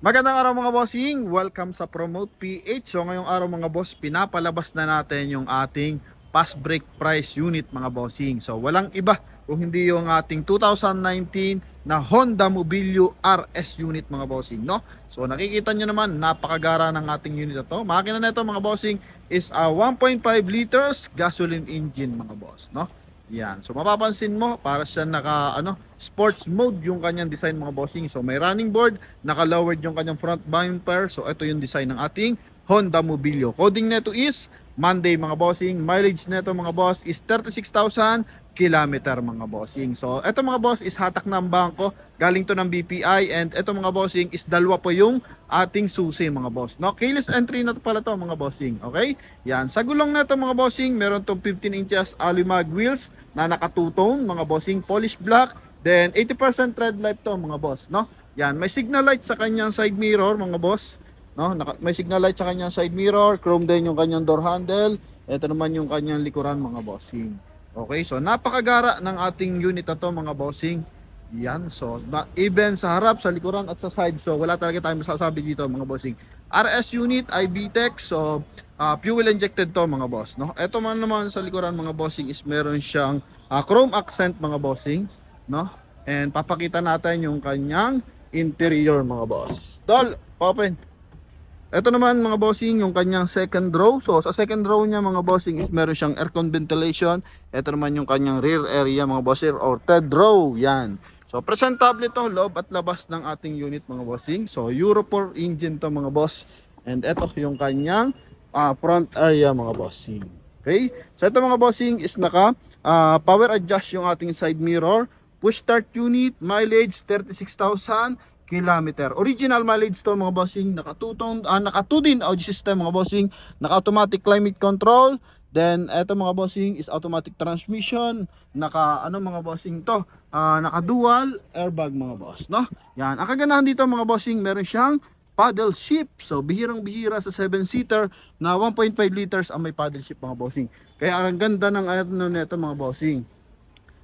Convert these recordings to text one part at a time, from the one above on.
Magandang araw mga bossing, welcome sa Promote PH. So ngayong araw mga boss, pinapalabas na natin yung ating past break price unit mga bossing. So walang iba kung hindi yung ating 2019 na Honda Mobilio RS unit mga bossing, no? So nakikita nyo naman, napakagara ng ating unit na to. Makina na ito mga bossing is a 1.5 liters gasoline engine mga boss, no? Yan. So mapapansin mo, para siya naka sports mode yung kanyang design mga bossing. So may running board, naka-lowered yung kanyang front bumper. So ito yung design ng ating Honda Mobilio. Coding nito is Monday mga bossing. Mileage nito mga boss is 36,000 kilometer mga bossing. So ito mga boss is hatak ng bangko. Galing to ng BPI, and ito mga bossing is dalawa po yung ating susi mga boss. No, keyless entry na to pala to mga bossing. Okay? Yan. Sa gulong na to mga bossing, meron tong 15 inches alumag wheels na naka two-tone mga bossing, polish black. Then 80% tread life to mga boss, no? Yan, may signal light sa kanyang side mirror mga boss, no? May signal light sa kanyang side mirror, chrome din yung kanyang door handle. Ito naman yung kanyang likuran mga bossing. Okay, so napakagara ng ating unit na to mga bossing. Yan, so even sa harap, sa likuran at sa side, so wala talaga tayong masasabi dito mga bossing. RS unit, IBTEC, so fuel injected to mga boss, no? Ito man naman sa likuran mga bossing is meron siyang chrome accent mga bossing, no? And papakita natin yung kanyang interior mga boss. Dol, open. Ito naman mga bossing yung kanyang second row. So sa second row niya mga bossing is meron siyang aircon ventilation. Ito naman yung kanyang rear area mga bossing, or third row. Yan. So presentable ito, loob at labas ng ating unit mga bossing. So Euro 4 engine to mga boss. And ito yung kanyang front area mga bossing. Okay? So ito mga bossing is naka power adjust yung ating side mirror. Push start unit, mileage 36,000 kilometer. Original mileage to mga bossing, naka 2 din audio system mga bossing, naka automatic climate control. Then eto mga bossing is automatic transmission, naka mga bossing to, naka dual airbag mga boss, no? Yan, ang kagandahan dito mga bossing, meron siyang paddle shift. So bihirang-bihira sa 7-seater na 1.5 liters ang may paddle shift mga bossing. Kaya ang ganda ng nito mga bossing.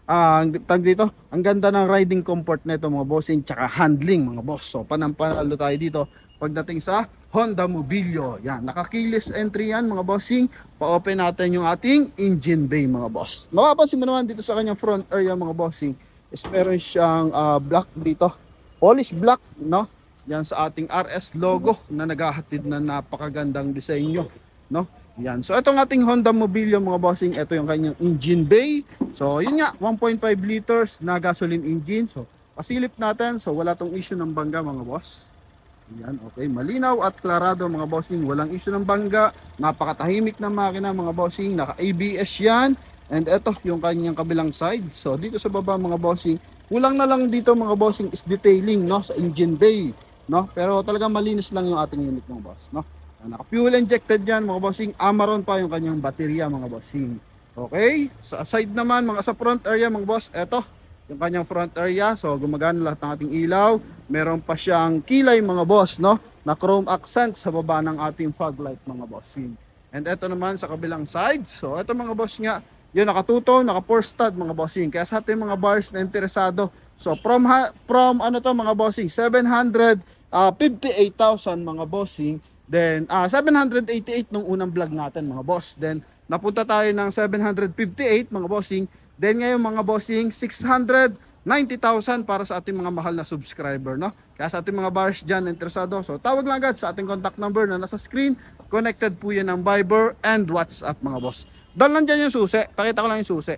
Ang tag dito, ang ganda ng riding comfort nito mga bossing, tsaka handling mga boss. So panalo tayo dito pagdating sa Honda Mobilio. Yan, naka-keyless entry yan mga bossing. Pa-open natin yung ating engine bay mga boss. Mapapansin mo naman dito sa kanyang front area mga bossing is meron siyang black dito, polish black, no? Yan sa ating RS logo na naghahatid na napakagandang disenyo, no? Yan. So itong ating Honda Mobilio mga bossing, ito yung kanyang engine bay. So yun nga, 1.5 liters na gasoline engine. So pasilip natin, so wala tong issue ng bangga mga boss. Yan, okay, malinaw at klarado mga bossing, walang issue ng bangga. Napakatahimik na makina mga bossing, naka ABS yan. And ito yung kanyang kabilang side. So dito sa baba mga bossing, kulang na lang dito mga bossing is detailing, no, sa engine bay, no? Pero talagang malinis lang yung ating unit mga boss, no? Naka fuel injected yan mga bossing. Amaron pa yung kanyang baterya mga bossing. Okay, sa side naman mga sa front area mga boss, eto yung kanyang front area. So gumagana lahat ng ating ilaw. Meron pa siyang kilay mga boss, no, na chrome accent sa baba ng ating fog light mga bossing. And eto naman sa kabilang side, so eto mga boss nga, yun nakatuto, naka 4 stud mga bossing. Kaya sa ating mga buyers na interesado, so from ano to mga bossing, 758,000 mga bossing. Then 788 nung unang vlog natin mga boss. Then napunta tayo ng 758 mga bossing. Then ngayon mga bossing, 690,000 para sa ating mga mahal na subscriber, no? Kaya sa ating mga buyers dyan interesado, so tawag lang agad sa ating contact number na nasa screen. Connected po yan ng Viber and WhatsApp mga boss. Doon lang dyan yung susi. Pakita ko lang yung susi.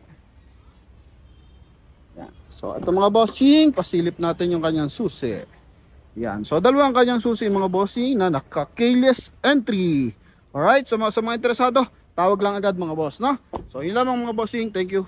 Yan. So ito mga bossing, pasilip natin yung kanyang susi. Yan. So dalawang kanyang susi mga bossing na naka-keyless entry. Alright, so sa mga interesado, tawag lang agad mga boss, no? So yun lamang mga bossing. Thank you.